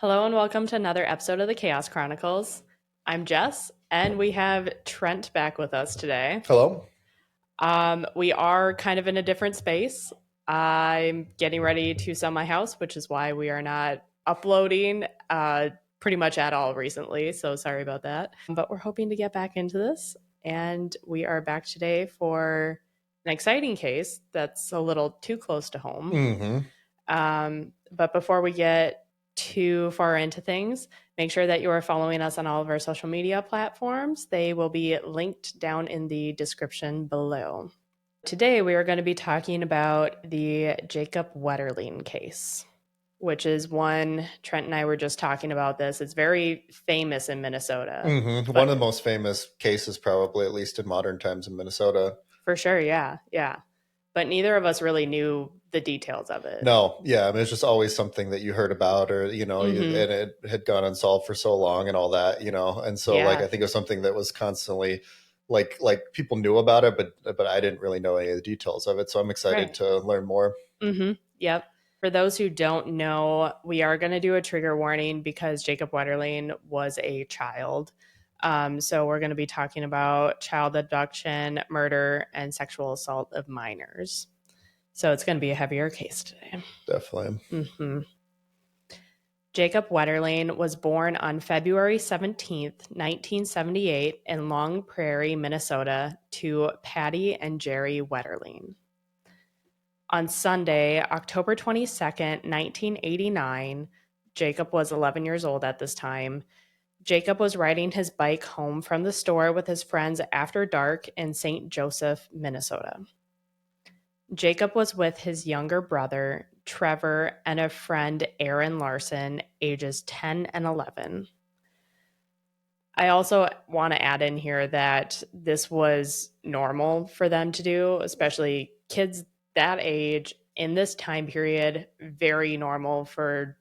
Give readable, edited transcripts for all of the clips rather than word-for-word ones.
Hello and welcome to another episode of the Chaos Chronicles. I'm Jess, and we have Trent back with us today. Hello. We are kind of in a different space. I'm getting ready to sell my house, which is why we are not uploading pretty much at all recently. So sorry about that. But we're hoping to get back into this, and we are back today for an exciting case that's a little too close to home. But before we get too far into things, make sure that you are following us on all of our social media platforms. They will be linked down in the description below. Today, we are going to be talking about the Jacob Wetterling case, which is one Trent and I were just talking about this. It's very famous in Minnesota. One of the most famous cases, probably, at least in modern times in Minnesota. For sure, yeah. But neither of us really knew the details of it. No, yeah, I mean, it's just always something that you heard about, or and it had gone unsolved for so long, and all that, and so I think it was something that was constantly like people knew about it, but I didn't really know any of the details of it, so I'm excited to learn more. Yep. For those who don't know, we are going to do a trigger warning because Jacob Wetterling was a child. So we're going to be talking about child abduction, murder, and sexual assault of minors. So it's going to be a heavier case today. Definitely. Jacob Wetterling was born on February 17th, 1978 in Long Prairie, Minnesota to Patty and Jerry Wetterling. On Sunday, October 22nd, 1989, Jacob was 11 years old at this time. Jacob was riding his bike home from the store with his friends after dark in St. Joseph, Minnesota. Jacob was with his younger brother, Trevor, and a friend, Aaron Larson, ages 10 and 11. I also want to add in here that this was normal for them to do, especially kids that age in this time period. Very normal for,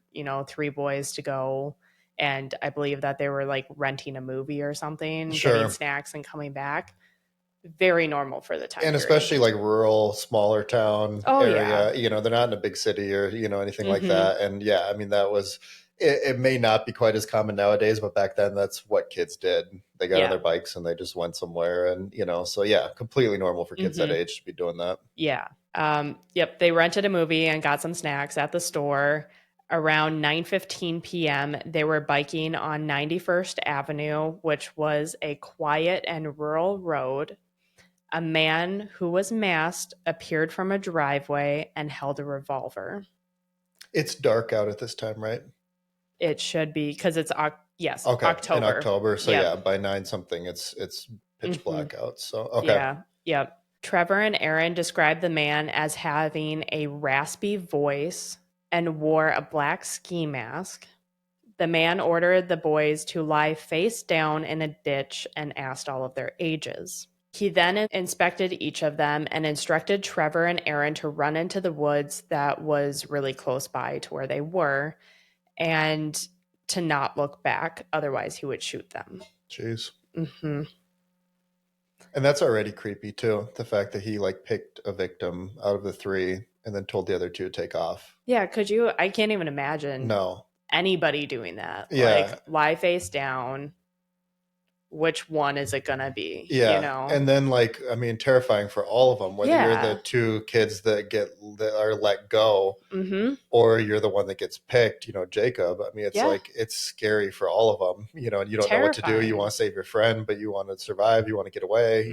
three boys to go. And I believe that they were like renting a movie or something, getting snacks and coming back. Very normal for the time and period. Especially like rural, smaller town area. They're not in a big city or anything like that. And yeah, I mean, that was it may not be quite as common nowadays, but back then that's what kids did. They got on their bikes and they just went somewhere, and so yeah, completely normal for kids that age to be doing that. Yep, they rented a movie and got some snacks at the store. Around 9:15 p.m., they were biking on 91st Avenue, which was a quiet and rural road. A man who was masked appeared from a driveway and held a revolver. It's dark out at this time, right? It should be, because it's October. In October, so yeah, by 9 something, it's pitch black out. So okay, yep. Trevor and Aaron described the man as having a raspy voice and wore a black ski mask. The man ordered the boys to lie face down in a ditch and asked all of their ages. He then inspected each of them and instructed Trevor and Aaron to run into the woods that was really close by to where they were and to not look back. Otherwise, he would shoot them. Jeez. And that's already creepy too. The fact that he picked a victim out of the 3 and then told the other 2 to take off. Yeah, could you? I can't even imagine anybody doing that. Yeah. Lie face down. Which one is it gonna be? Yeah. And then terrifying for all of them, whether you're the 2 kids that are let go or you're the one that gets picked, Jacob. I mean, it's it's scary for all of them, and you don't know what to do. You want to save your friend, but you want to survive. You want to get away,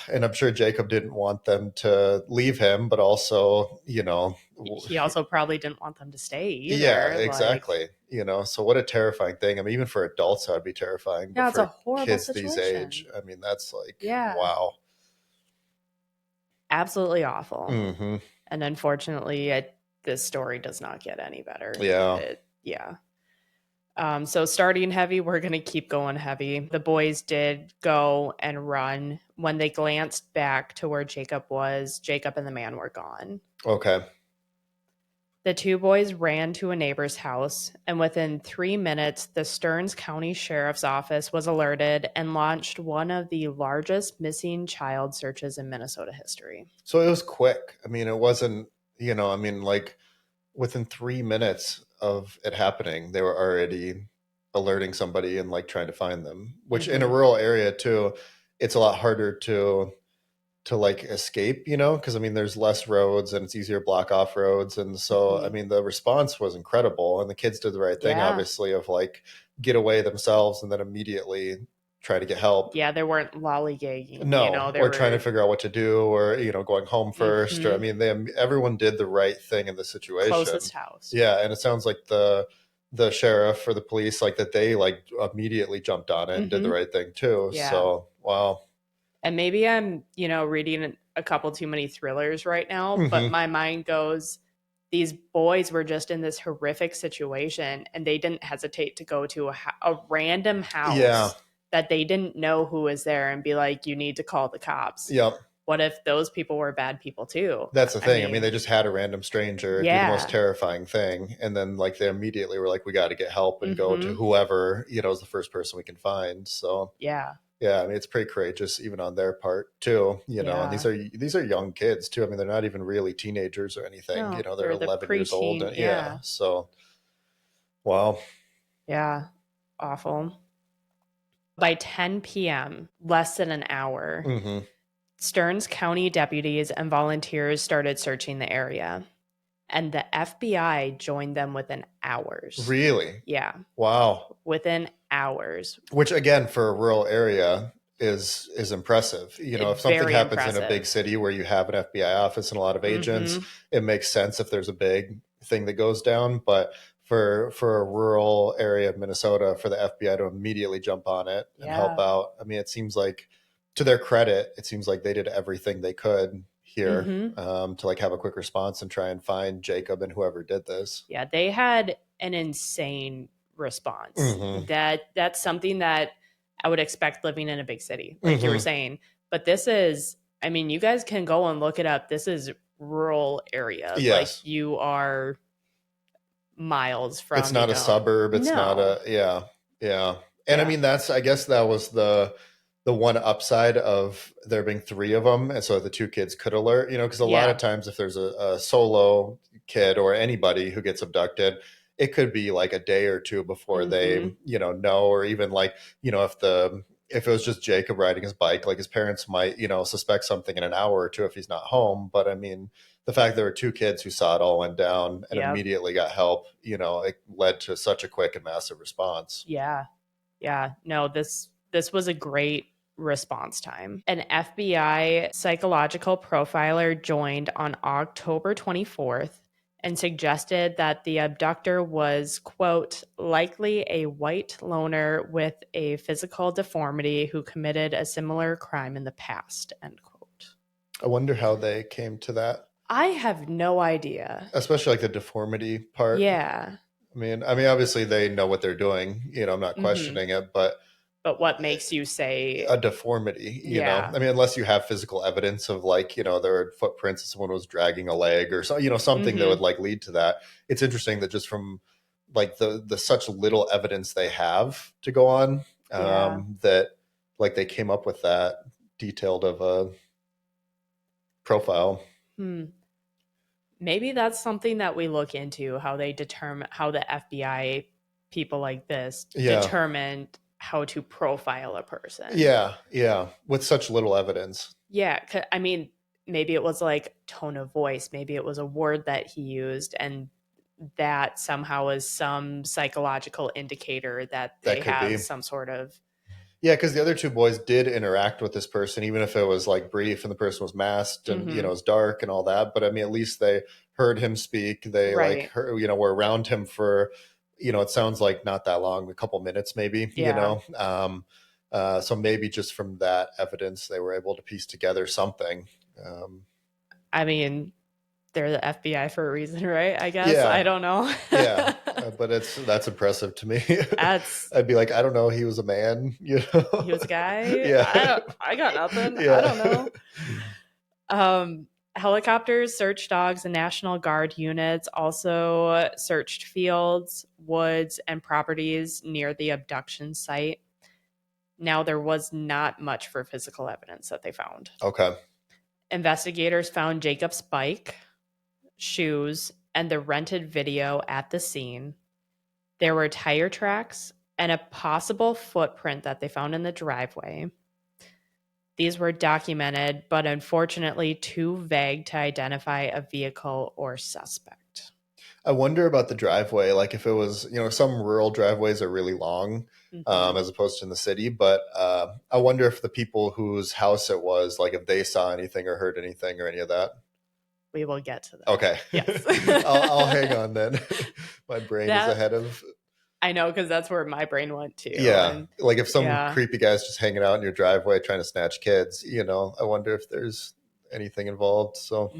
and I'm sure Jacob didn't want them to leave him, but also, he also probably didn't want them to stay either. Yeah, exactly. So what a terrifying thing. I mean, even for adults, that would be terrifying. Yeah, but it's for a horrible kids situation. These age, I mean, that's wow. Absolutely awful. And unfortunately, this story does not get any better. Yeah. So starting heavy, we're going to keep going heavy. The boys did go and run. When they glanced back to where Jacob was, Jacob and the man were gone. Okay. The 2 boys ran to a neighbor's house, and within 3 minutes, the Stearns County Sheriff's Office was alerted and launched one of the largest missing child searches in Minnesota history. So it was quick. I mean, it wasn't, within 3 minutes of it happening, they were already alerting somebody and like trying to find them, which in a rural area too, it's a lot harder to like escape, because I mean there's less roads and it's easier to block off roads. And so I mean the response was incredible, and the kids did the right thing, obviously, of like get away themselves and then immediately try to get help. Yeah, they weren't lollygagging. No, or trying to figure out what to do, or going home first, or I mean everyone did the right thing in the situation. Closest house. Yeah, and it sounds like the sheriff or the police, like that, they like immediately jumped on it and did the right thing too. Yeah. So wow. And maybe I'm, reading a couple too many thrillers right now, but my mind goes, these boys were just in this horrific situation and they didn't hesitate to go to a random house that they didn't know who was there and be like, you need to call the cops. Yep. What if those people were bad people too? That's the thing. I mean, they just had a random stranger do the most terrifying thing. And then like they immediately were like, we got to get help and go to whoever, is the first person we can find. So yeah, I mean, it's pretty courageous even on their part too, and these are young kids too. I mean, they're not even really teenagers or anything, no, they're 11 years old. Yeah. So, wow. Yeah. Awful. By 10 p.m., less than an hour, Stearns County deputies and volunteers started searching the area, and the FBI joined them within hours. Really? Yeah. Wow. Within hours. Which again, for a rural area is impressive. If something happens in a big city where you have an FBI office and a lot of agents, it makes sense if there's a big thing that goes down. But for a rural area of Minnesota, for the FBI to immediately jump on it and help out, I mean, it seems like, to their credit, it seems like they did everything they could here to like have a quick response and try and find Jacob and whoever did this. Yeah, they had an insane response. That's something that I would expect living in a big city, like you were saying. But this is, I mean, you guys can go and look it up. This is rural area. Yes. Like you are miles from. It's not a suburb. It's not a yeah. And I mean, I guess that was the one upside of there being 3 of them, and so the 2 kids could alert, because a lot of times if there's a solo kid or anybody who gets abducted, it could be like a day or 2 before they, know, or even like, if it was just Jacob riding his bike, like his parents might, suspect something in an hour or 2 if he's not home. But I mean, the fact there were 2 kids who saw it all went down and immediately got help, it led to such a quick and massive response. Yeah. No, this was a great response time. An FBI psychological profiler joined on October 24th and suggested that the abductor was, quote, likely a white loner with a physical deformity who committed a similar crime in the past, end quote. I wonder how they came to that. I have no idea. Especially like the deformity part. Yeah. I mean, obviously they know what they're doing. I'm not questioning it, but what makes you say a deformity, you know? I mean, unless you have physical evidence of like, there are footprints and someone was dragging a leg or so, something that would like lead to that. It's interesting that just from like the such little evidence they have to go on, that like they came up with that detailed of a profile. Maybe that's something that we look into, how they determine, how the FBI people like this determined how to profile a person. Yeah. With such little evidence. Yeah. I mean, maybe it was like tone of voice. Maybe it was a word that he used, and that somehow is some psychological indicator that they have some sort of. Yeah, because the other 2 boys did interact with this person, even if it was like brief and the person was masked and, it was dark and all that. But I mean, at least they heard him speak. They like, heard, were around him for, it sounds like not that long, a couple minutes maybe, so maybe just from that evidence, they were able to piece together something. I mean, they're the FBI for a reason, right? I guess. I don't know. But that's impressive to me. I'd be like, I don't know. He was a man, He was a guy. I got nothing. I don't know. Helicopters, search dogs, and National Guard units also searched fields, woods, and properties near the abduction site. Now, there was not much for physical evidence that they found. Okay. Investigators found Jacob's bike, shoes, and the rented video at the scene. There were tire tracks and a possible footprint that they found in the driveway. These were documented, but unfortunately too vague to identify a vehicle or suspect. I wonder about the driveway, like if it was, some rural driveways are really long, as opposed to in the city. But I wonder if the people whose house it was, like if they saw anything or heard anything or any of that. We will get to that. Okay. Yes. I'll hang on then. My brain is ahead of. I know, because that's where my brain went to. Yeah. And, like if some creepy guy's just hanging out in your driveway trying to snatch kids, I wonder if there's anything involved. So.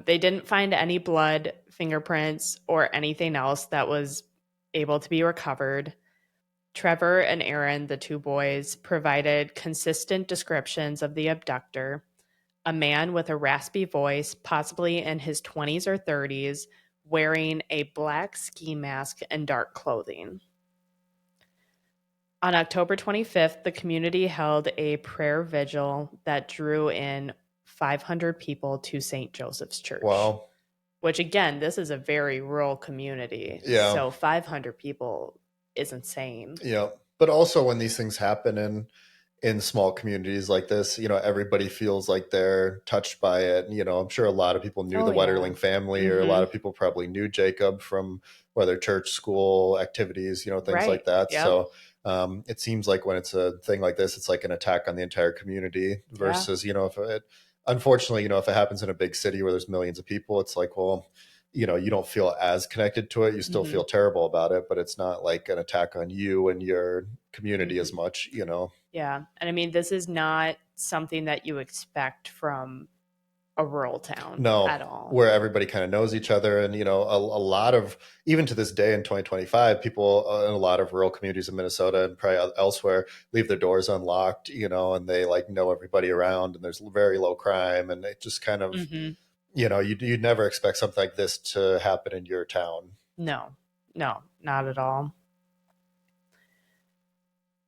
They didn't find any blood, fingerprints, or anything else that was able to be recovered. Trevor and Aaron, the two boys, provided consistent descriptions of the abductor, a man with a raspy voice, possibly in his 20s or 30s, wearing a black ski mask and dark clothing. On October 25th, the community held a prayer vigil that drew in 500 people to St. Joseph's Church. Wow. Which, again, this is a very rural community. Yeah. So 500 people is insane. Yeah. But also when these things happen in small communities like this, everybody feels like they're touched by it. I'm sure a lot of people knew the Wetterling family, or a lot of people probably knew Jacob from whether church, school activities, things like that. Yep. So it seems like when it's a thing like this, it's like an attack on the entire community versus, if it, unfortunately, if it happens in a big city where there's millions of people, it's like, well, you don't feel as connected to it. You still feel terrible about it, but it's not like an attack on you and your community as much, Yeah. And I mean, this is not something that you expect from a rural town at all. Where everybody kind of knows each other. And, a lot of, even to this day in 2025, people in a lot of rural communities in Minnesota and probably elsewhere leave their doors unlocked, and they like know everybody around, and there's very low crime. And it just kind of, you'd never expect something like this to happen in your town. No, not at all.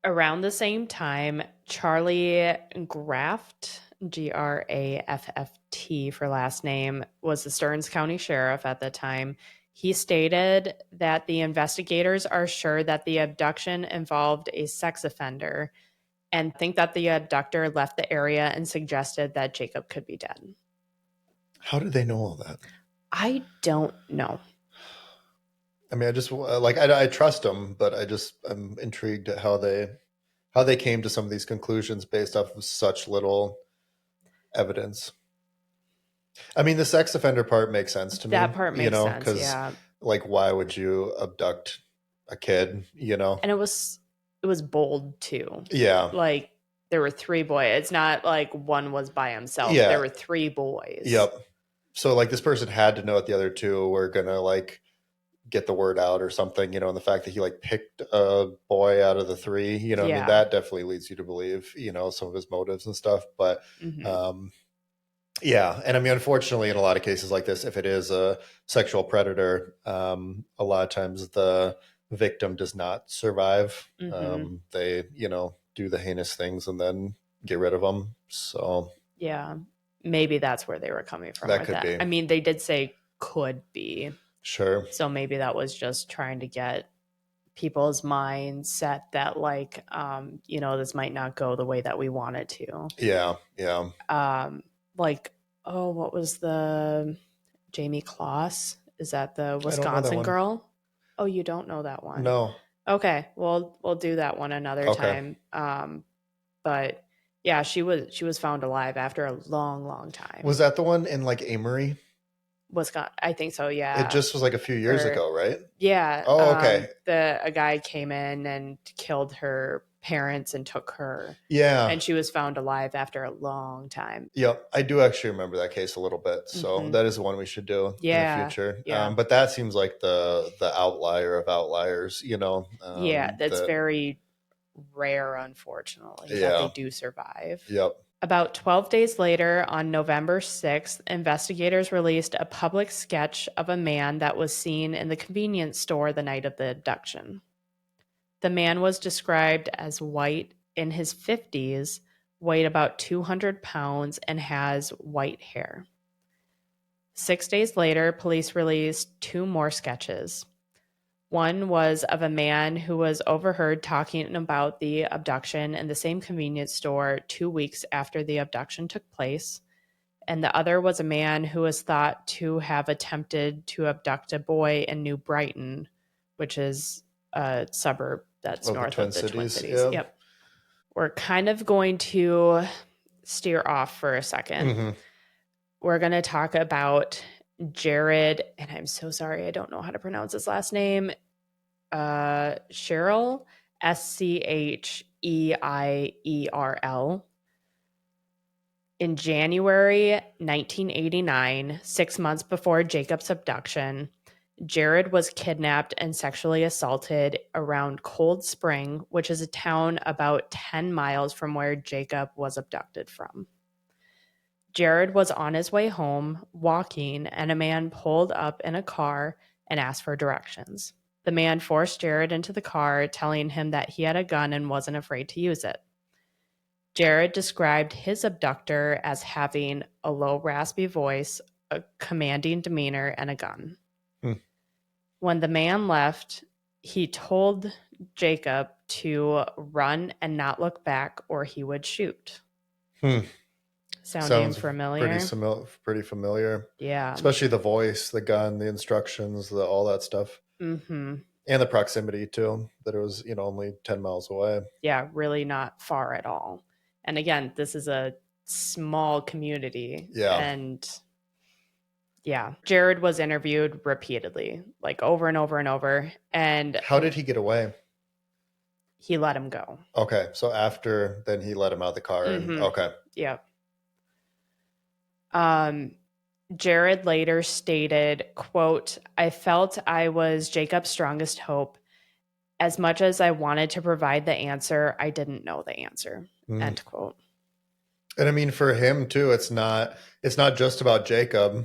Around the same time, Charlie Graft, Grafft for last name, was the Stearns County Sheriff at the time. He stated that the investigators are sure that the abduction involved a sex offender and think that the abductor left the area and suggested that Jacob could be dead. How did they know all that? I don't know. I mean, I just I trust them, but I'm intrigued at how they came to some of these conclusions based off of such little evidence. I mean, the sex offender part makes sense to me. That part makes sense, because like, why would you abduct a kid? And it was bold too. Yeah, like there were 3 boys. It's not like one was by himself. Yeah. There were 3 boys. Yep. So like this person had to know that the other 2 were gonna like get the word out or something, and the fact that he like picked a boy out of the 3, I mean, that definitely leads you to believe, some of his motives and stuff. But yeah. And I mean, unfortunately, in a lot of cases like this, if it is a sexual predator, a lot of times the victim does not survive. They, do the heinous things and then get rid of them. So yeah, maybe that's where they were coming from. That could be. I mean, they did say could be. Sure. So maybe that was just trying to get people's minds set that like, this might not go the way that we want it to. Yeah. Yeah. Like, what was the Jamie Kloss? Is that the Wisconsin girl? Oh, you don't know that one? No. Okay. Well, we'll do that one another time. But yeah, she was found alive after a long, long time. Was that the one in like Amory? Wisconsin, I think so. Yeah. It just was like a few years ago, right? Yeah. Oh, okay. A guy came in and killed her parents and took her. Yeah. And she was found alive after a long time. Yep. I do actually remember that case a little bit. So that is one we should do in the future. Yeah. But that seems like the outlier of outliers, yeah. That's very rare, unfortunately, that they do survive. Yep. About 12 days later, on November 6th, investigators released a public sketch of a man that was seen in the convenience store the night of the abduction. The man was described as white, in his 50s, weighed about 200 pounds, and has white hair. 6 days later, police released 2 more sketches. One was of a man who was overheard talking about the abduction in the same convenience store 2 weeks after the abduction took place. And the other was a man who was thought to have attempted to abduct a boy in New Brighton, which is a suburb that's north of the Twin Cities. Yeah. Yep. We're kind of going to steer off for a second. Mm-hmm. We're going to talk about Jared, and I'm so sorry, I don't know how to pronounce his last name. Cheryl, Scheierl. In January 1989, 6 months before Jacob's abduction, Jared was kidnapped and sexually assaulted around Cold Spring, which is a town about 10 miles from where Jacob was abducted from. Jared was on his way home, walking, and a man pulled up in a car and asked for directions. The man forced Jared into the car, telling him that he had a gun and wasn't afraid to use it. Jared described his abductor as having a low, raspy voice, a commanding demeanor, and a gun. When the man left, he told Jacob to run and not look back or he would shoot. Sounds familiar? Pretty familiar. Yeah. Especially the voice, the gun, the instructions, all that stuff. Mm-hmm. And the proximity, too, that it was, only 10 miles away. Yeah, really not far at all. And again, this is a small community. Yeah. And yeah, Jared was interviewed repeatedly, like over and over and over. And how did he get away? He let him go. Okay. So after, then he let him out of the car. Mm-hmm. Okay. Yep. Jared later stated, quote, "I felt I was Jacob's strongest hope. As much as I wanted to provide the answer, I didn't know the answer." End quote. And I mean, for him too, it's not just about Jacob,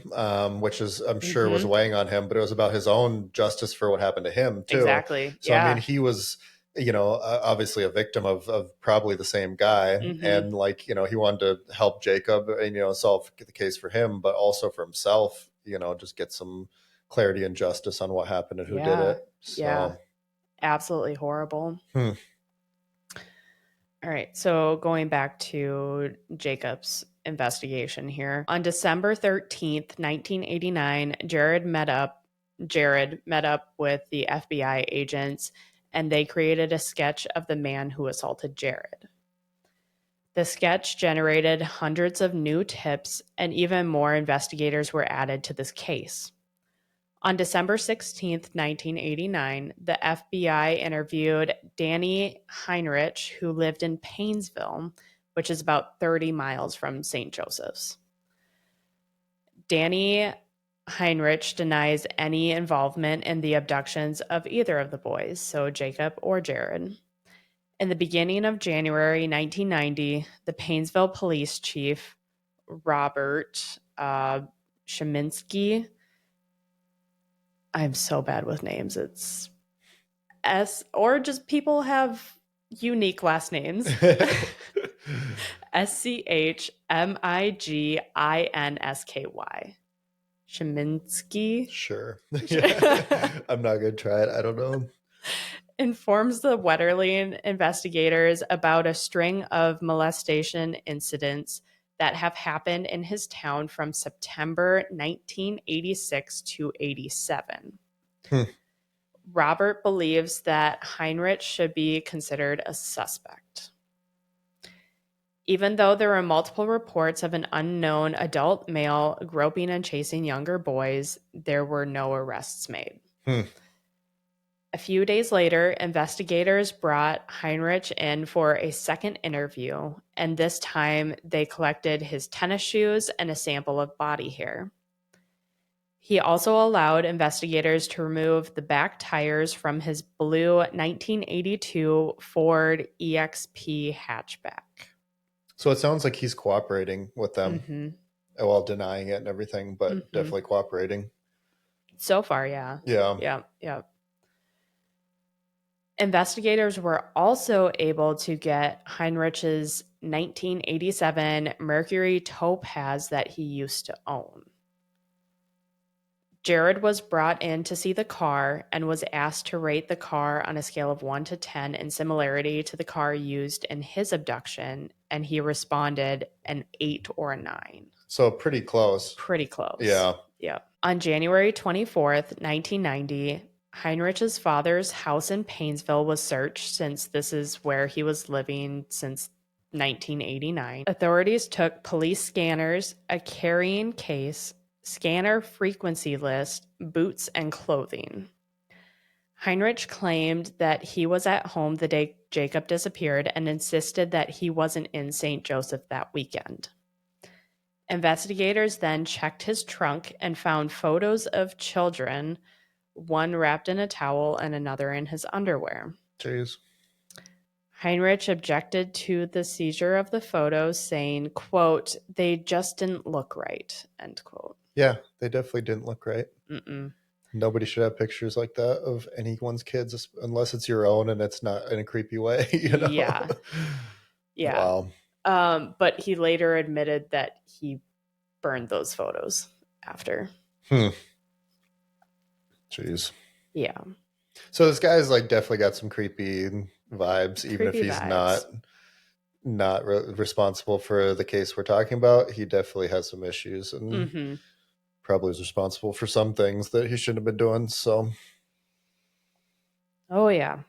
which is, I'm sure, was weighing on him, but it was about his own justice for what happened to him too. Exactly. So I mean, he was, obviously a victim of probably the same guy, and he wanted to help Jacob and solve the case for him, but also for himself, just get some clarity and justice on what happened and who did it. So. Yeah, absolutely horrible. All right, so going back to Jacob's investigation here. On December 13th, 1989, Jared met up with the FBI agents, and they created a sketch of the man who assaulted Jared. The sketch generated hundreds of new tips, and even more investigators were added to this case. On December 16th, 1989, the FBI interviewed Danny Heinrich, who lived in Painesville, which is about 30 miles from St. Joseph's. Danny Heinrich denies any involvement in the abductions of either of the boys, so Jacob or Jared. In the beginning of January 1990, the Painesville police chief, Robert Sheminski, I'm so bad with names. It's S, or just people have unique last names. Schminsky. Sheminski. Sure. I'm not going to try it. I don't know. Informs the Wetterling investigators about a string of molestation incidents that have happened in his town from September 1986 to 87. Robert believes that Heinrich should be considered a suspect. Even though there were multiple reports of an unknown adult male groping and chasing younger boys, there were no arrests made. A few days later, investigators brought Heinrich in for a second interview, and this time they collected his tennis shoes and a sample of body hair. He also allowed investigators to remove the back tires from his blue 1982 Ford EXP hatchback. So it sounds like he's cooperating with them while denying it and everything, but definitely cooperating. So far, yeah. Yeah. Investigators were also able to get Heinrich's 1987 Mercury Topaz that he used to own. Jared was brought in to see the car and was asked to rate the car on a scale of 1 to 10 in similarity to the car used in his abduction, and he responded an 8 or a 9. So pretty close. Pretty close. Yeah. Yeah. On January 24th, 1990, Heinrich's father's house in Painesville was searched, since this is where he was living since 1989. Authorities took police scanners, a carrying case, scanner frequency list, boots, and clothing. Heinrich claimed that he was at home the day Jacob disappeared and insisted that he wasn't in St. Joseph that weekend. Investigators then checked his trunk and found photos of children, one wrapped in a towel and another in his underwear. Jeez. Heinrich objected to the seizure of the photos, saying, quote, "They just didn't look right," end quote. Yeah, they definitely didn't look right. Mm-mm. Nobody should have pictures like that of anyone's kids unless it's your own and it's not in a creepy way, you know? Yeah. Yeah. Wow. But he later admitted that he burned those photos after. Jeez. Yeah. So this guy's like definitely got some creepy vibes, even if he's not responsible for the case we're talking about. He definitely has some issues and probably is responsible for some things that he shouldn't have been doing. So, oh yeah.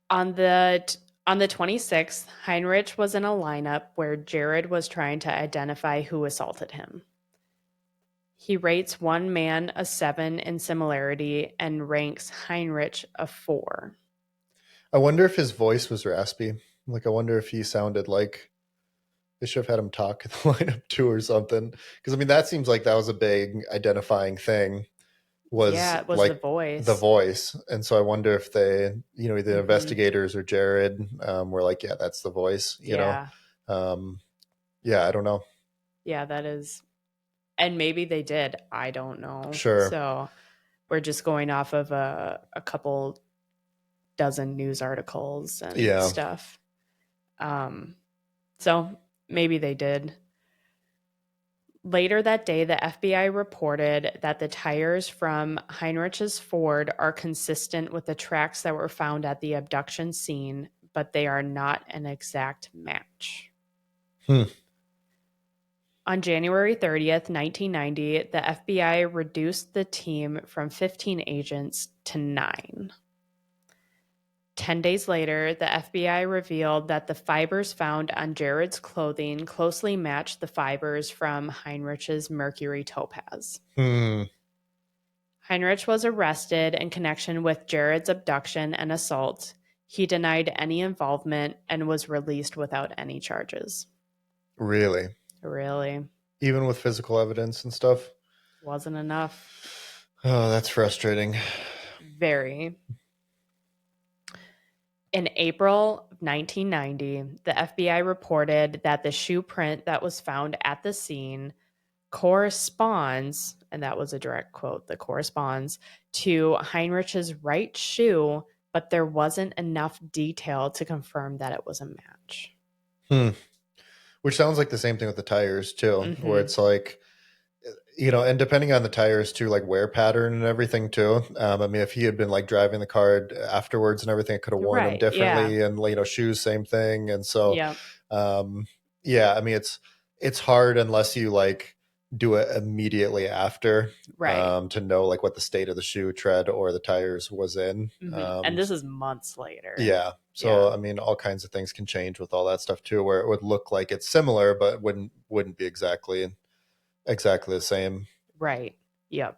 On the 26th, Heinrich was in a lineup where Jared was trying to identify who assaulted him. He rates one man a 7 in similarity and ranks Heinrich a 4. I wonder if his voice was raspy. Like, I wonder if he sounded like they should have had him talk in the lineup too or something. Because, I mean, that seems like that was a big identifying thing. It was like the voice. And so I wonder if they, you know, either investigators or Jared were like, yeah, that's the voice, you know? Yeah, I don't know. Yeah, that is. And maybe they did. I don't know. Sure. So we're just going off of a couple dozen news articles and stuff. So maybe they did. Later that day, the FBI reported that the tires from Heinrich's Ford are consistent with the tracks that were found at the abduction scene, but they are not an exact match. On January 30th, 1990, the FBI reduced the team from 15 agents to 9. 10 days later, the FBI revealed that the fibers found on Jared's clothing closely matched the fibers from Heinrich's mercury topaz. Heinrich was arrested in connection with Jared's abduction and assault. He denied any involvement and was released without any charges. Really? Really? Even with physical evidence and stuff? Wasn't enough. Oh, that's frustrating. Very. In April of 1990, the FBI reported that the shoe print that was found at the scene corresponds, and that was a direct quote, that corresponds to Heinrich's right shoe, but there wasn't enough detail to confirm that it was a match. Which sounds like the same thing with the tires too, where it's like, you know, and depending on the tires too, like wear pattern and everything too. I mean, if he had been like driving the car afterwards and everything, it could have worn them differently. And, you know, shoes, same thing. And so, yeah, I mean, it's hard unless you like do it immediately after, to know like what the state of the shoe tread or the tires was in. And this is months later. Yeah. So, I mean, all kinds of things can change with all that stuff too, where it would look like it's similar, but wouldn't be exactly the same. Right. Yep.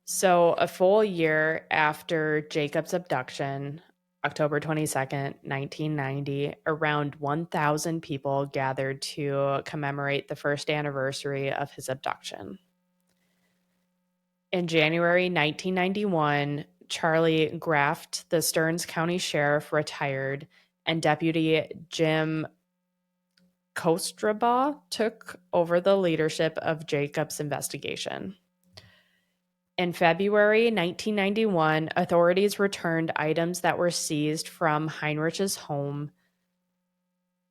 So a full year after Jacob's abduction, October 22nd, 1990, around 1,000 people gathered to commemorate the first anniversary of his abduction. In January 1991, Charlie Graft, the Stearns County Sheriff, retired, and Deputy Jim Kostraba took over the leadership of Jacob's investigation. In February 1991, authorities returned items that were seized from Heinrich's home.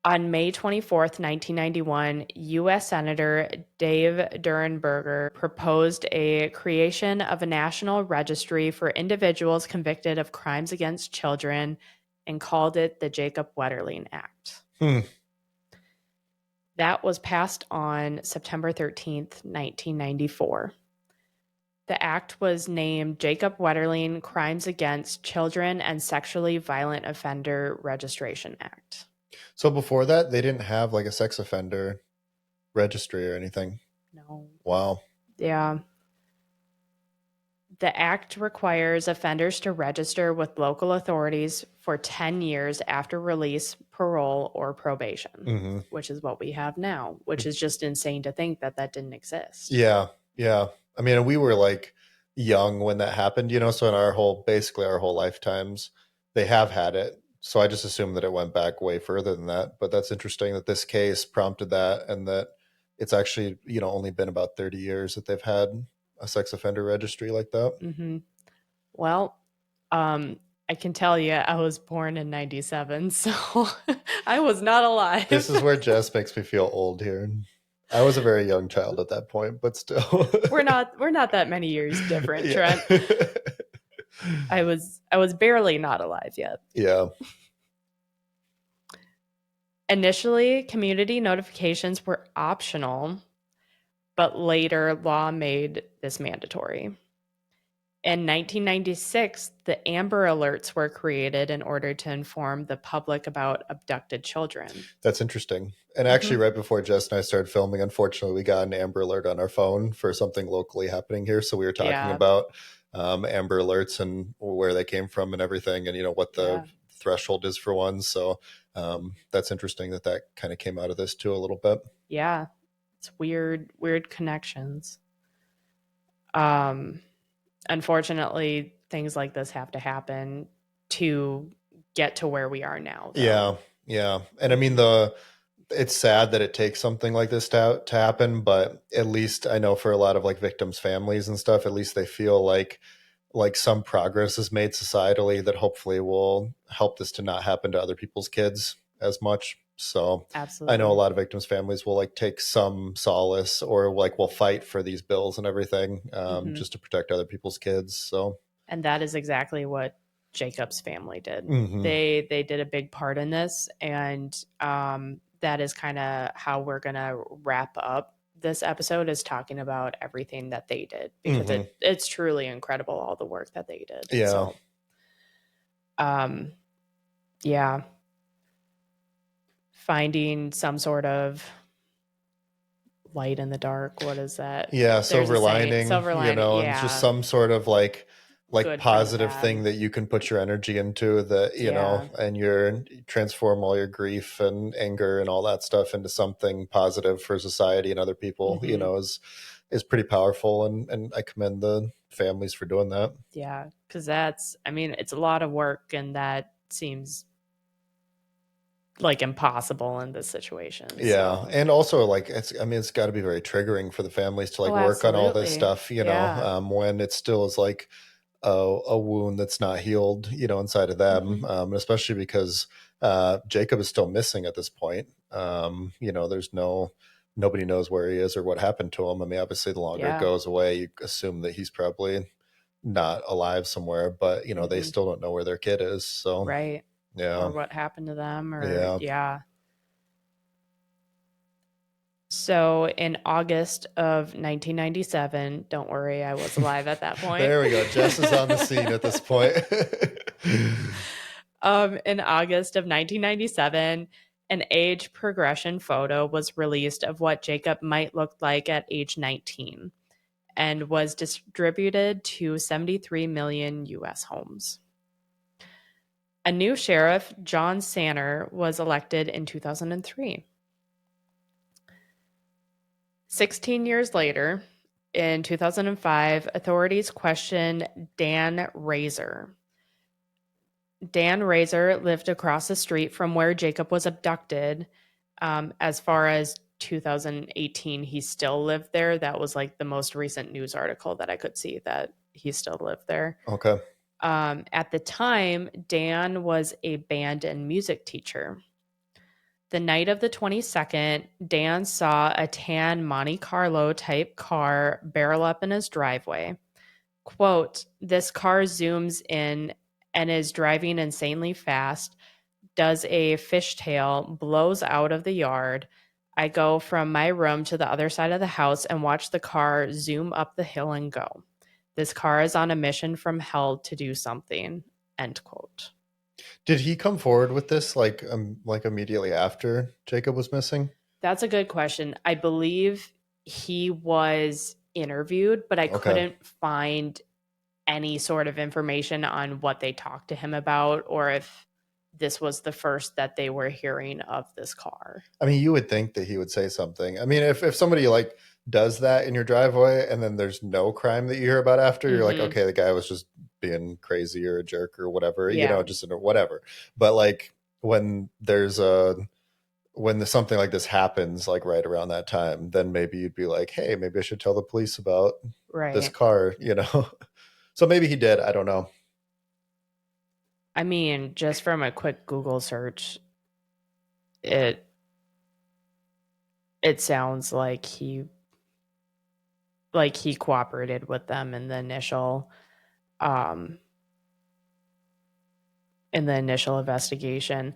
On May 24th, 1991, U.S. Senator Dave Durenberger proposed a creation of a national registry for individuals convicted of crimes against children and called it the Jacob Wetterling Act. That was passed on September 13th, 1994. The act was named Jacob Wetterling Crimes Against Children and Sexually Violent Offender Registration Act. So before that, they didn't have like a sex offender registry or anything? No. Wow. Yeah. The act requires offenders to register with local authorities for 10 years after release, parole, or probation, which is what we have now, which is just insane to think that that didn't exist. Yeah. Yeah. I mean, we were like young when that happened, so in basically our whole lifetimes, they have had it. So I just assumed that it went back way further than that. But that's interesting that this case prompted that, and that it's actually, only been about 30 years that they've had a sex offender registry like that. Well, I can tell you I was born in 97, so I was not alive. This is where Jess makes me feel old here. I was a very young child at that point, but still. We're not that many years different, Trent. I was barely not alive yet. Yeah. Initially, community notifications were optional, but later law made this mandatory. In 1996, the Amber Alerts were created in order to inform the public about abducted children. That's interesting. And actually, right before Jess and I started filming, unfortunately, we got an Amber Alert on our phone for something locally happening here. So we were talking about Amber Alerts and where they came from and everything, and what the threshold is for one. So that's interesting that kind of came out of this too a little bit. Yeah, it's weird connections. Unfortunately, things like this have to happen to get to where we are now, though. Yeah. And I mean, it's sad that it takes something like this to happen, but at least I know for a lot of like victims' families and stuff, at least they feel like some progress is made societally that hopefully will help this to not happen to other people's kids as much. So absolutely, I know a lot of victims' families will like take some solace, or like will fight for these bills and everything, just to protect other people's kids. So, and that is exactly what Jacob's family did. They did a big part in this, and that is kind of how we're gonna wrap up this episode, is talking about everything that they did, because it's truly incredible, all the work that they did. Yeah. So, yeah. Finding some sort of light in the dark. What is that? Yeah, silver lining. And just some sort of like positive thing that you can put your energy into, that and you transform all your grief and anger and all that stuff into something positive for society and other people. Is pretty powerful, and I commend the families for doing that. Yeah, because it's a lot of work, and that seems like impossible in this situation. Yeah. So. And also like it's got to be very triggering for the families to like work on all this stuff, when it still is like a wound that's not healed, inside of them. Especially because Jacob is still missing at this point. There's nobody knows where he is or what happened to him. I mean, obviously the longer it goes away, you assume that he's probably not alive somewhere, but they still don't know where their kid is. So right. Yeah. Or what happened to them, or So in August of 1997, don't worry, I was alive at that point. There we go. Jess is on the scene at this point. In August of 1997, an age progression photo was released of what Jacob might look like at age 19, and was distributed to 73 million U.S. homes. A new sheriff, John Sanner, was elected in 2003. 16 years later, in 2005, authorities questioned Dan Razor. Dan Razor lived across the street from where Jacob was abducted. As far as 2018, he still lived there. That was like the most recent news article that I could see, that he still lived there. Okay. At the time, Dan was a band and music teacher. The night of the 22nd, Dan saw a tan Monte Carlo type car barrel up in his driveway. Quote, this car zooms in and is driving insanely fast, does a fishtail, blows out of the yard. I go from my room to the other side of the house and watch the car zoom up the hill and go. This car is on a mission from hell to do something. End quote. Did he come forward with this like immediately after Jacob was missing? That's a good question. I believe he was interviewed, but I Okay. couldn't find any sort of information on what they talked to him about or if this was the first that they were hearing of this car. I mean, you would think that he would say something. I mean, if somebody like does that in your driveway and then there's no crime that you hear about after, you're like, okay, the guy was just being crazy or a jerk or whatever, Yeah. just whatever. But like when something like this happens, like right around that time, then maybe you'd be like, hey, maybe I should tell the police about this car, So maybe he did. I don't know. I mean, just from a quick Google search, it sounds like he cooperated with them in the initial investigation.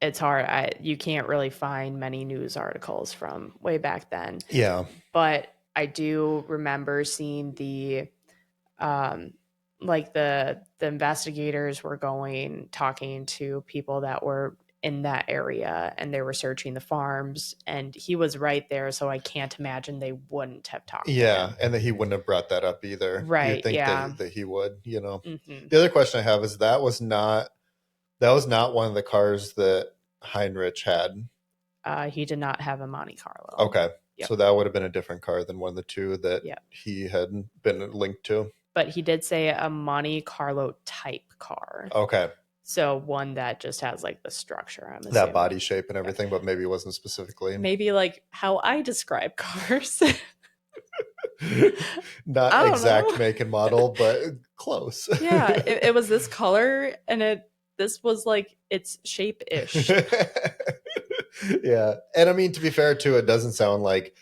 It's hard. You can't really find many news articles from way back then. Yeah. But I do remember seeing the investigators were talking to people that were in that area and they were searching the farms and he was right there. So I can't imagine they wouldn't have talked to him. Yeah. And that he wouldn't have brought that up either. Right. You'd think Yeah. that he would, The other question I have is that was not one of the cars that Heinrich had. He did not have a Monte Carlo. Okay. Yep. So that would have been a different car than one of the two that he had been linked to. But he did say a Monte Carlo type car. Okay. So one that just has like the structure, I'm assuming. That body shape and everything, but maybe it wasn't specifically. Maybe like how I describe cars. Not exact make and model, but close. Yeah, it was this color and this was like its shape-ish. Yeah. And I mean, to be fair too, it doesn't sound like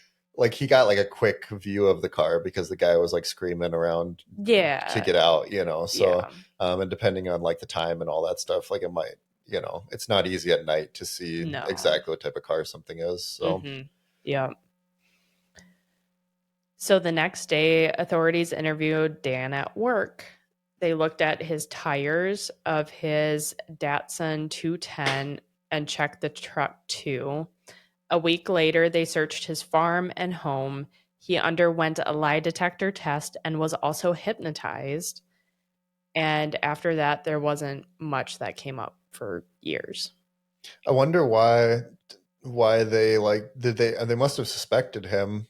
he got like a quick view of the car because the guy was like screaming around to get out, so and depending on like the time and all that stuff, like it might, it's not easy at night to see exactly what type of car something is. So yeah. So the next day, authorities interviewed Dan at work. They looked at his tires of his Datsun 210 and checked the truck too. A week later, they searched his farm and home. He underwent a lie detector test and was also hypnotized. And after that, there wasn't much that came up for years. I wonder why they they must have suspected him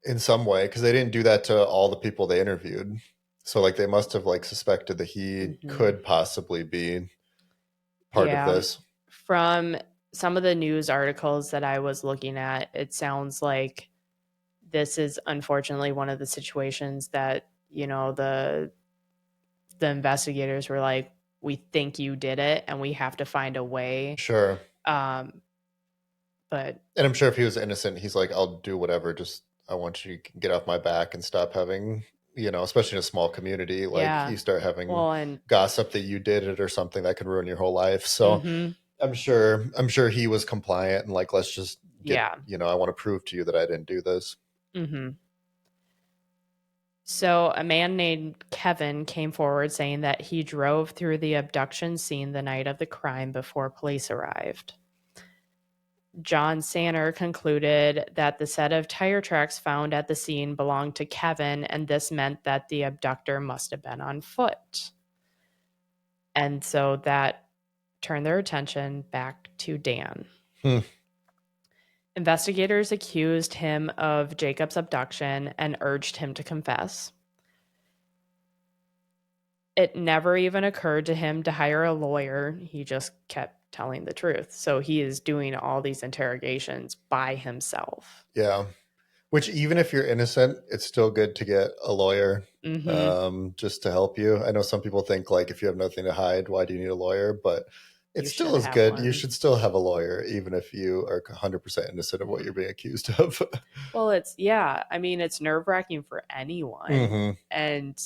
in some way because they didn't do that to all the people they interviewed. So like they must have like suspected that he could possibly be part of this. From some of the news articles that I was looking at, it sounds like this is unfortunately one of the situations that, the investigators were like, we think you did it and we have to find a way. Sure. And I'm sure if he was innocent, he's like, I'll do whatever. Just, I want you to get off my back and stop having, especially in a small community, like you start having gossip that you did it or something that could ruin your whole life. So I'm sure he was compliant and like, let's just get, I want to prove to you that I didn't do this. So a man named Kevin came forward saying that he drove through the abduction scene the night of the crime before police arrived. John Sanner concluded that the set of tire tracks found at the scene belonged to Kevin, and this meant that the abductor must have been on foot. And so that turned their attention back to Dan. Investigators accused him of Jacob's abduction and urged him to confess. It never even occurred to him to hire a lawyer. He just kept telling the truth. So he is doing all these interrogations by himself. Yeah. Which, even if you're innocent, it's still good to get a lawyer, just to help you. I know some people think like if you have nothing to hide, why do you need a lawyer? But it You still should is have good. You one. should still have a lawyer, even if you are 100% innocent of what you're being accused of. Well, it's nerve-wracking for anyone. And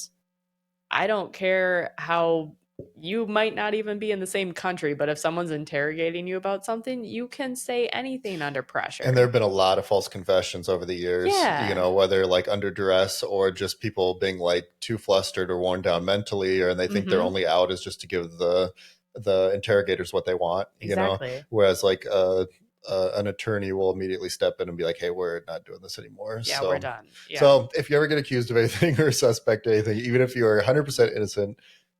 I don't care how you might not even be in the same country, but if someone's interrogating you about something, you can say anything under pressure. And there have been a lot of false confessions over the years, Yeah. Whether like under duress or just people being like too flustered or worn down mentally, or and they think their only out is just to give the interrogators what they want, Exactly. Whereas like an attorney will immediately step in and be like, "Hey, we're not doing this anymore." Yeah, so, we're done. Yeah. So if you ever get accused of anything or suspect anything, even if you are 100% innocent,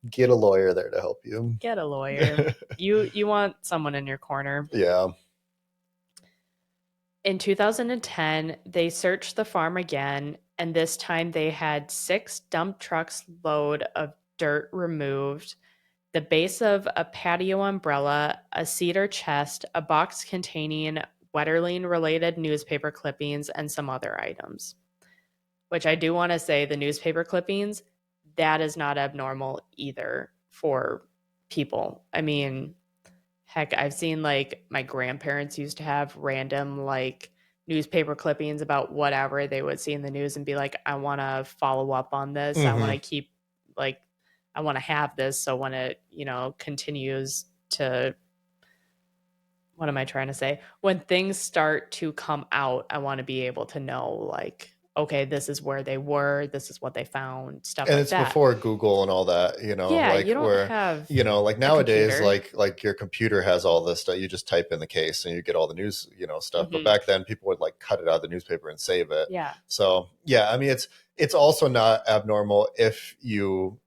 get a lawyer there to help you. Get a lawyer. You want someone in your corner. Yeah. In 2010, they searched the farm again, and this time they had 6 dump trucks load of dirt removed, the base of a patio umbrella, a cedar chest, a box containing Wetterling related newspaper clippings, and some other items. Which I do want to say, the newspaper clippings, that is not abnormal either for people. I mean, heck, I've seen like my grandparents used to have random like newspaper clippings about whatever they would see in the news and be like, I want to follow up on this. I want to keep like, I want to have this. So when it, continues to, what am I trying to say? When things start to come out, I want to be able to know like, okay, this is where they were, this is what they found, stuff And like it's that. before Google and all that, Yeah, like you don't where, have like nowadays, computer. like your computer has all this stuff. You just type in the case and you get all the news, stuff. But back then people would like cut it out of the newspaper and save it. Yeah. So yeah, I mean, it's also not abnormal if you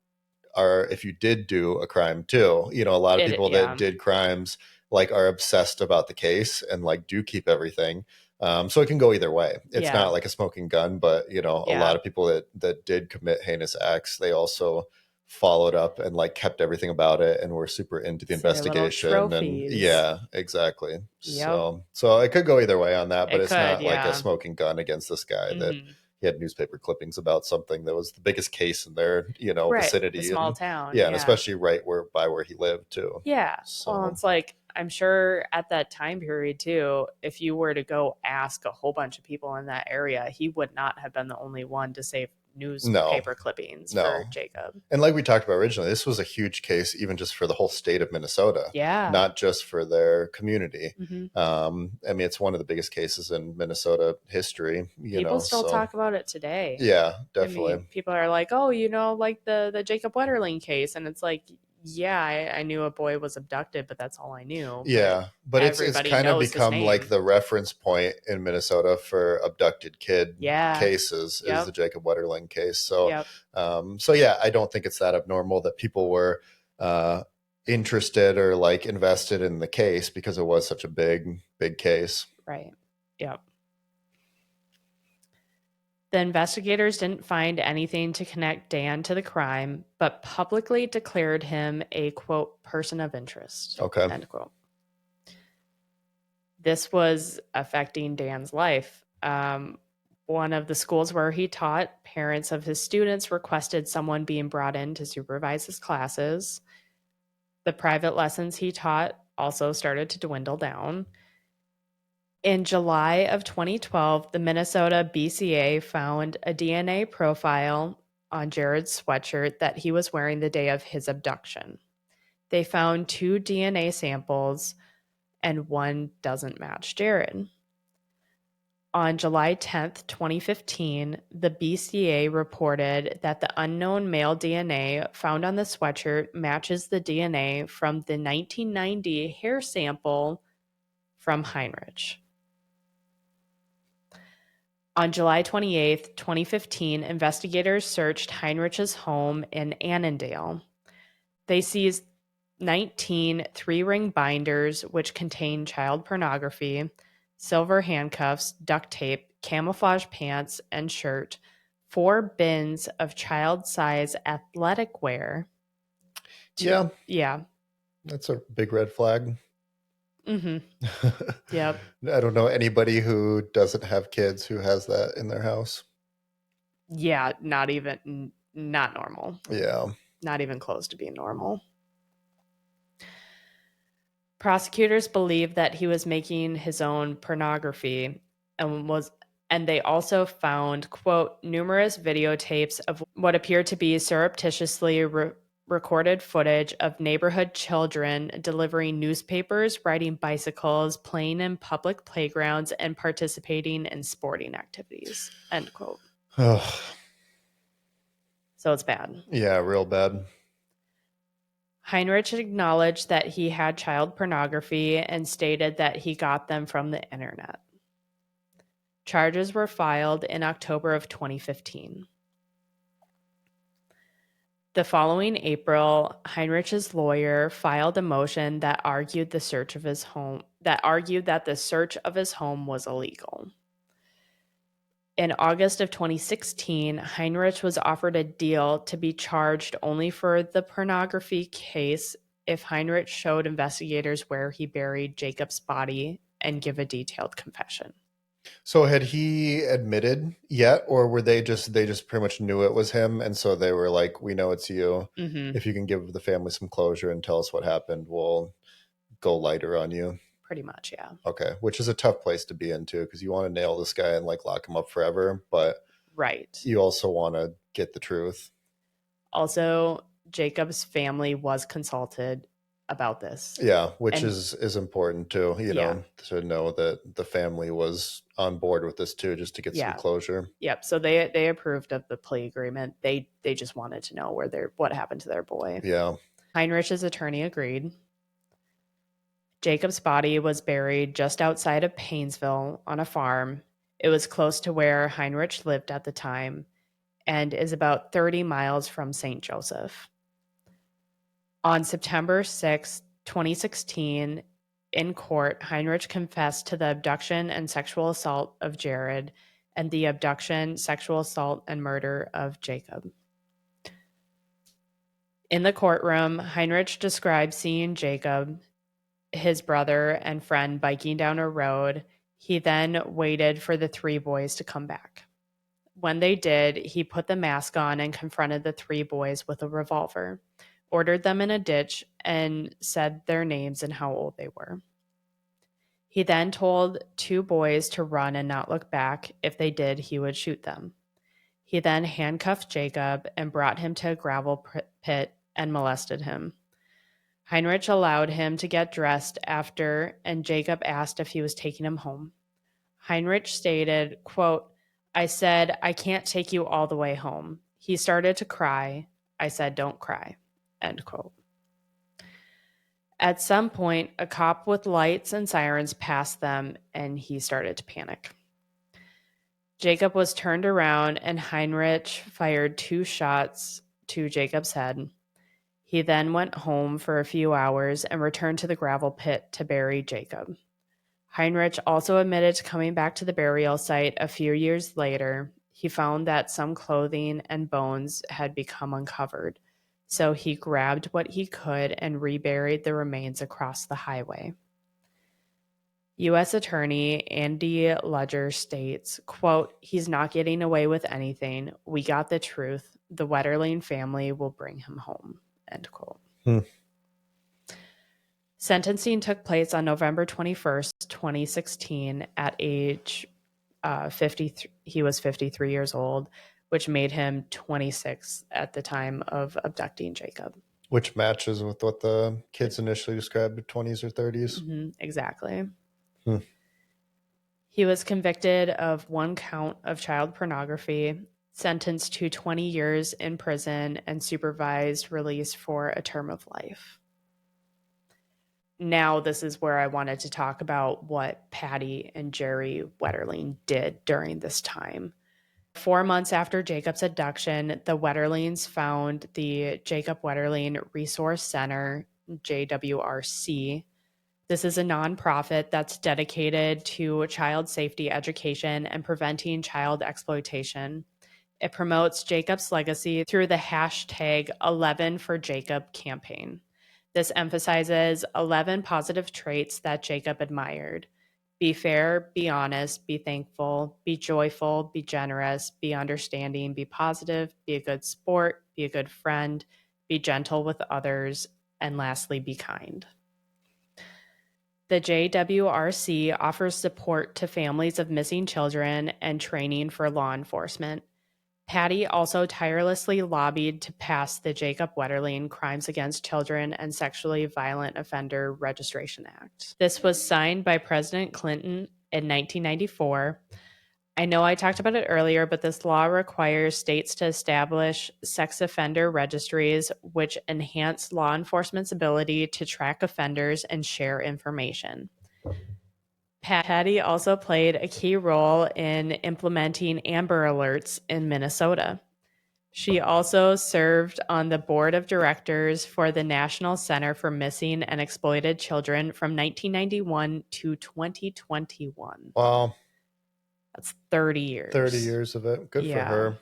did do a crime too. A lot of people that did crimes like are obsessed about the case and like do keep everything. So it can go either way. It's not like a smoking gun, but a lot of people that did commit heinous acts, they also followed up and like kept everything about it and were super into the investigation. And yeah, exactly. Yep. So it could go either way on that, but it's not like a smoking gun against this guy that he had newspaper clippings about something that was the biggest case in their, vicinity. A small town. Yeah, and especially right by where he lived too. Yeah. So. Well, it's like, I'm sure at that time period too, if you were to go ask a whole bunch of people in that area, he would not have been the only one to save newspaper clippings for Jacob. And like we talked about originally, this was a huge case, even just for the whole state of Minnesota. Yeah. Not just for their community. I mean, it's one of the biggest cases in Minnesota history. People still talk about it today. Yeah, definitely. I mean, people are like, oh, like the Jacob Wetterling case. And it's like, yeah, I knew a boy was abducted, but that's all I knew. Yeah, but it's kind of become like the reference point in Minnesota for abducted kid cases is the Jacob Wetterling case. So, so yeah, I don't think it's that abnormal that people were interested or like invested in the case because it was such a big case. Right. Yep. The investigators didn't find anything to connect Dan to the crime, but publicly declared him a, quote, person of interest. Okay. End quote. This was affecting Dan's life. One of the schools where he taught, parents of his students requested someone being brought in to supervise his classes. The private lessons he taught also started to dwindle down. In July of 2012, the Minnesota BCA found a DNA profile on Jared's sweatshirt that he was wearing the day of his abduction. They found 2 DNA samples, and one doesn't match Jared. On July 10th, 2015, the BCA reported that the unknown male DNA found on the sweatshirt matches the DNA from the 1990 hair sample from Heinrich. On July 28, 2015, investigators searched Heinrich's home in Annandale. They seized 19 3-ring binders, which contained child pornography, silver handcuffs, duct tape, camouflage pants and shirt, 4 bins of child-size athletic wear. Yeah. Yeah. That's a big red flag. Mm-hmm. Yep. I don't know anybody who doesn't have kids who has that in their house. Yeah, not normal. Yeah. Not even close to being normal. Prosecutors believed that he was making his own pornography and they also found, quote, numerous videotapes of what appeared to be surreptitiously recorded footage of neighborhood children delivering newspapers, riding bicycles, playing in public playgrounds, and participating in sporting activities, end quote. So it's bad. Yeah, real bad. Heinrich acknowledged that he had child pornography and stated that he got them from the internet. Charges were filed in October of 2015. The following April, Heinrich's lawyer filed a motion that argued the search of his home was illegal. In August of 2016, Heinrich was offered a deal to be charged only for the pornography case if Heinrich showed investigators where he buried Jacob's body and give a detailed confession. So had he admitted yet, or were they just pretty much knew it was him, and so they were like, "We know it's you. Mm-hmm. If you can give the family some closure and tell us what happened, we'll go lighter on you." Pretty much, yeah. Okay, which is a tough place to be in too, because you want to nail this guy and like lock him up forever, but right, you also want to get the truth. Also, Jacob's family was consulted about this. Yeah, which is important too, Yeah. to know that the family was on board with this too, just to get some closure. Yep. So they approved of the plea agreement. They just wanted to know what happened to their boy. Yeah. Heinrich's attorney agreed. Jacob's body was buried just outside of Painesville on a farm. It was close to where Heinrich lived at the time and is about 30 miles from St. Joseph. On September 6, 2016, in court, Heinrich confessed to the abduction and sexual assault of Jared and the abduction, sexual assault, and murder of Jacob. In the courtroom, Heinrich described seeing Jacob, his brother and friend, biking down a road. He then waited for the three boys to come back. When they did, he put the mask on and confronted the three boys with a revolver, ordered them in a ditch, and said their names and how old they were. He then told two boys to run and not look back. If they did, he would shoot them. He then handcuffed Jacob and brought him to a gravel pit and molested him. Heinrich allowed him to get dressed after, and Jacob asked if he was taking him home. Heinrich stated, quote, "I said, I can't take you all the way home." He started to cry. I said, "Don't cry," end quote. At some point, a cop with lights and sirens passed them, and he started to panic. Jacob was turned around, and Heinrich fired 2 shots to Jacob's head. He then went home for a few hours and returned to the gravel pit to bury Jacob. Heinrich also admitted to coming back to the burial site a few years later. He found that some clothing and bones had become uncovered, so he grabbed what he could and reburied the remains across the highway. U.S. Attorney Andy Ledger states, quote, "He's not getting away with anything. We got the truth. The Wetterling family will bring him home," end quote. Sentencing took place on November 21st, 2016 at age 53. He was 53 years old, which made him 26 at the time of abducting Jacob. Which matches with what the kids initially described, 20s or 30s. Mm-hmm, exactly. He was convicted of 1 count of child pornography, sentenced to 20 years in prison, and supervised release for a term of life. Now, this is where I wanted to talk about what Patty and Jerry Wetterling did during this time. 4 months after Jacob's abduction, the Wetterlings found the Jacob Wetterling Resource Center, JWRC. This is a nonprofit that's dedicated to child safety education and preventing child exploitation. It promotes Jacob's legacy through the hashtag 11 for Jacob campaign. This emphasizes 11 positive traits that Jacob admired. Be fair, be honest, be thankful, be joyful, be generous, be understanding, be positive, be a good sport, be a good friend, be gentle with others, and lastly, be kind. The JWRC offers support to families of missing children and training for law enforcement. Patty also tirelessly lobbied to pass the Jacob Wetterling Crimes Against Children and Sexually Violent Offender Registration Act. This was signed by President Clinton in 1994. I know I talked about it earlier, but this law requires states to establish sex offender registries, which enhance law enforcement's ability to track offenders and share information. Patty also played a key role in implementing Amber Alerts in Minnesota. She also served on the board of directors for the National Center for Missing and Exploited Children from 1991 to 2021. Wow. That's 30 years. 30 years of it. Good for her.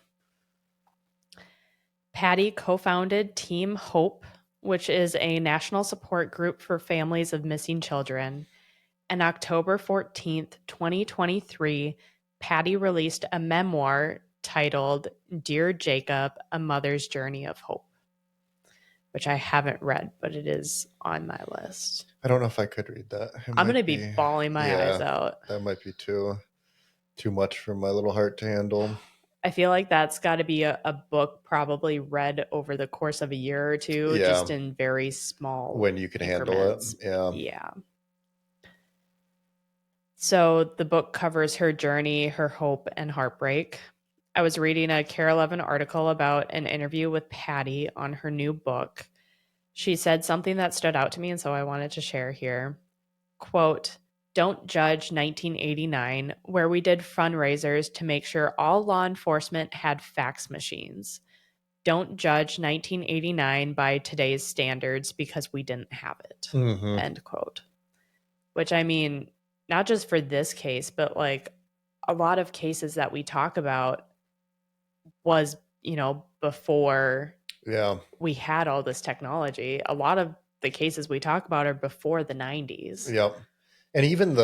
Patty co-founded Team Hope, which is a national support group for families of missing children. On October 14th, 2023, Patty released a memoir titled Dear Jacob, A Mother's Journey of Hope, which I haven't read, but it is on my list. I don't know if I could read that. I'm going to be bawling my eyes out. That might be too much for my little heart to handle. I feel like that's got to be a book probably read over the course of a year or two, just in very small when you can increments. Handle it. Yeah. So the book covers her journey, her hope, and heartbreak. I was reading a Care 11 article about an interview with Patty on her new book. She said something that stood out to me, and so I wanted to share here. Quote, "Don't judge 1989, where we did fundraisers to make sure all law enforcement had fax machines. Don't judge 1989 by today's standards because we didn't have it." Mm-hmm. End quote. Which, I mean, not just for this case, but like a lot of cases that we talk about was, before we had all this technology. A lot of the cases we talk about are before the 90s. Yep. And even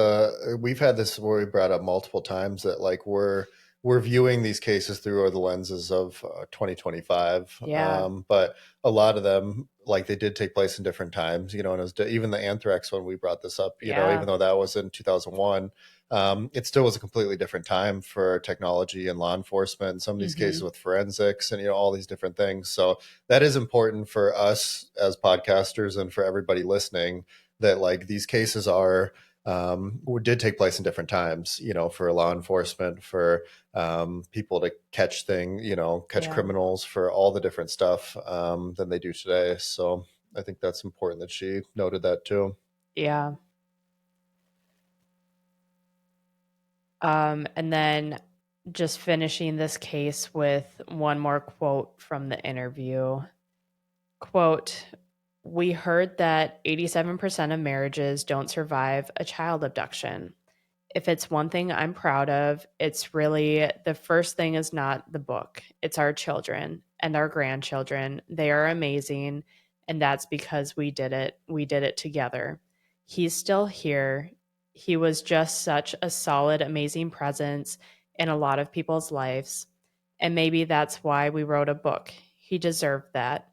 we've had this where we brought up multiple times that like we're viewing these cases through the lenses of 2025. Yeah. But a lot of them, like they did take place in different times, and it was even the anthrax one we brought this up, even though that was in 2001, it still was a completely different time for technology and law enforcement, and some of these cases with forensics and, all these different things. So that is important for us as podcasters and for everybody listening that like these cases are, did take place in different times, for law enforcement, for people to catch criminals, for all the different stuff than they do today. So I think that's important that she noted that too. Yeah. And then just finishing this case with one more quote from the interview. Quote, "We heard that 87% of marriages don't survive a child abduction. If it's one thing I'm proud of, it's really the first thing is not the book. It's our children and our grandchildren. They are amazing. And that's because we did it. We did it together. He's still here. He was just such a solid, amazing presence in a lot of people's lives. And maybe that's why we wrote a book. He deserved that.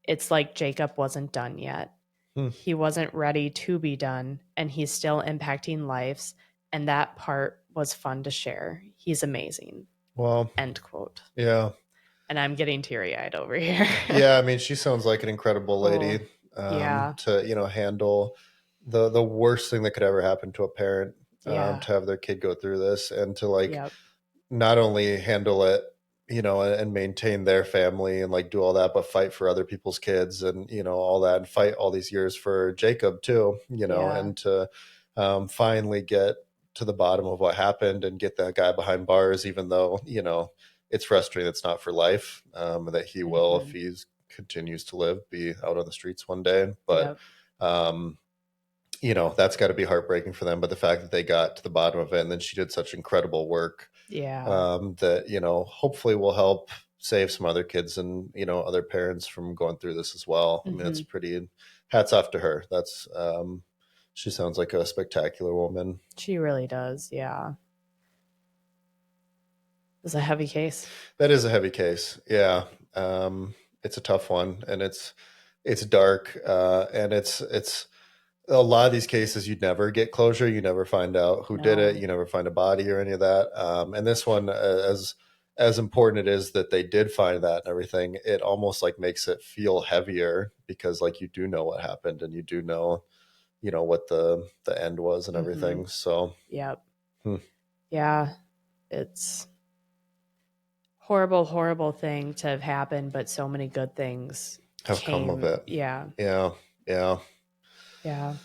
It's like Jacob wasn't done yet. He wasn't ready to be done, and he's still impacting lives. And that part was fun to share. He's amazing." Well, end quote. Yeah. And I'm getting teary-eyed over here. Yeah, I mean, she sounds like an incredible lady. To handle the worst thing that could ever happen to a parent, to have their kid go through this, and to not only handle it, and maintain their family and like do all that, but fight for other people's kids and all that, and fight all these years for Jacob too, and to finally get to the bottom of what happened and get that guy behind bars, even though it's frustrating it's not for life, that he will, if he continues to live, be out on the streets one day. But that's got to be heartbreaking for them. But the fact that they got to the bottom of it, and then she did such incredible work, that hopefully will help save some other kids and, other parents from going through this as well. I mean, it's Mm-hmm. pretty, hats off to her. She sounds like a spectacular woman. She really does. Yeah. It's a heavy case. That is a heavy case. Yeah. It's a tough one, and it's dark. And it's a lot of these cases, you'd never get closure. You never find out who did it. No. You never find a body or any of that. And this one, as important it is that they did find that and everything, it almost like makes it feel heavier, because like you do know what happened, and you do know, what the end was and everything. So, Yep. hmm. Yeah. It's horrible, horrible thing to have happened, but so many good things Have come of came. it. Yeah. Yeah. Yeah. Yeah.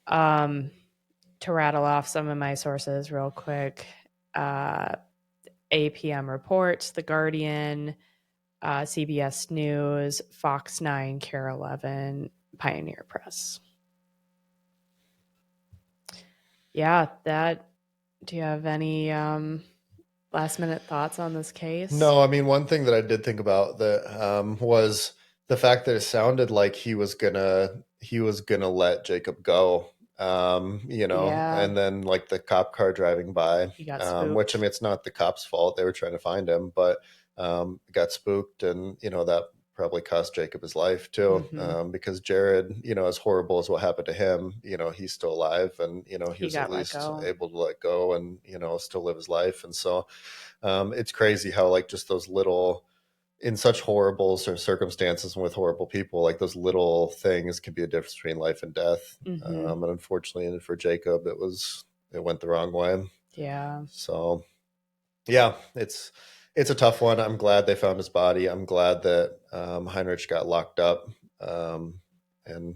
To rattle off some of my sources real quick, APM Reports, The Guardian, CBS News, Fox 9, KARE 11, Pioneer Press. Yeah, do you have any last minute thoughts on this case? No, I mean, one thing that I did think about that was the fact that it sounded like he was gonna let Jacob go. Yeah. And then like the cop car driving by, He got which, I spooked. mean, it's not the cops' fault. They were trying to find him, but got spooked, and that probably cost Jacob his life too. Because Jared, as horrible as what happened to him, he's still alive, and he He was at got let least go. able to let go and still live his life. And so it's crazy how like just those little, in such horrible circumstances and with horrible people, like those little things can be a difference between life and death. And unfortunately for Jacob, it went the wrong way. Yeah. So yeah, it's a tough one. I'm glad they found his body. I'm glad that Heinrich got locked up. And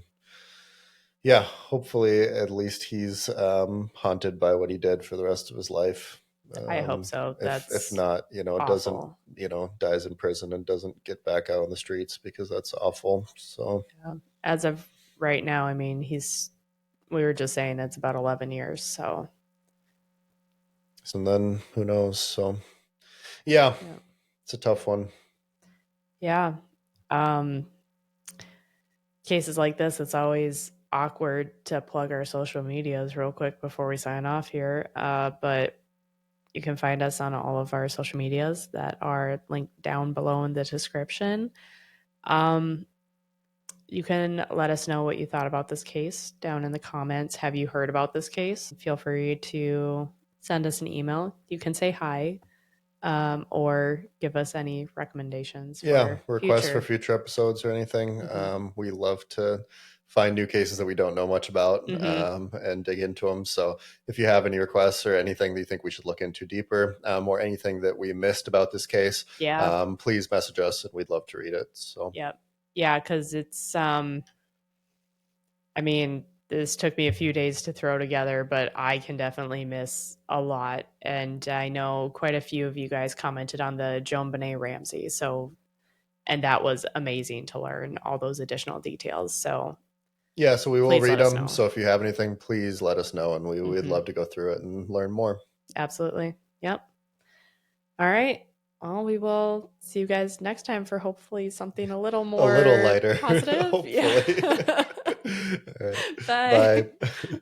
yeah, hopefully at least he's haunted by what he did for the rest of his life. I hope so. If That's not, doesn't, awful. dies in prison and doesn't get back out on the streets, because that's awful. So Yeah. As of right now, I mean, we were just saying it's about 11 years. So, and then who knows? So yeah, it's a tough one. Yeah. Cases like this, it's always awkward to plug our social medias real quick before we sign off here. But you can find us on all of our social medias that are linked down below in the description. You can let us know what you thought about this case down in the comments. Have you heard about this case? Feel free to send us an email. You can say hi, or give us any recommendations for requests for future episodes or anything. We love to find new cases that we don't know much about, and dig into them. So if you have any requests or anything that you think we should look into deeper, or anything that we missed about this case, please message us, and we'd love to read it. So yeah, because it's I mean, this took me a few days to throw together, but I can definitely miss a lot. And I know quite a few of you guys commented on the Joan Benet Ramsey. And that was amazing to learn all those additional details. So yeah, so we will read them. So if you have anything, please let us know, and we'd love to go through it and learn more. Absolutely. Yep. All right. Well, we will see you guys next time for hopefully something a little more lighter, positive. hopefully. Yeah. Right. Bye.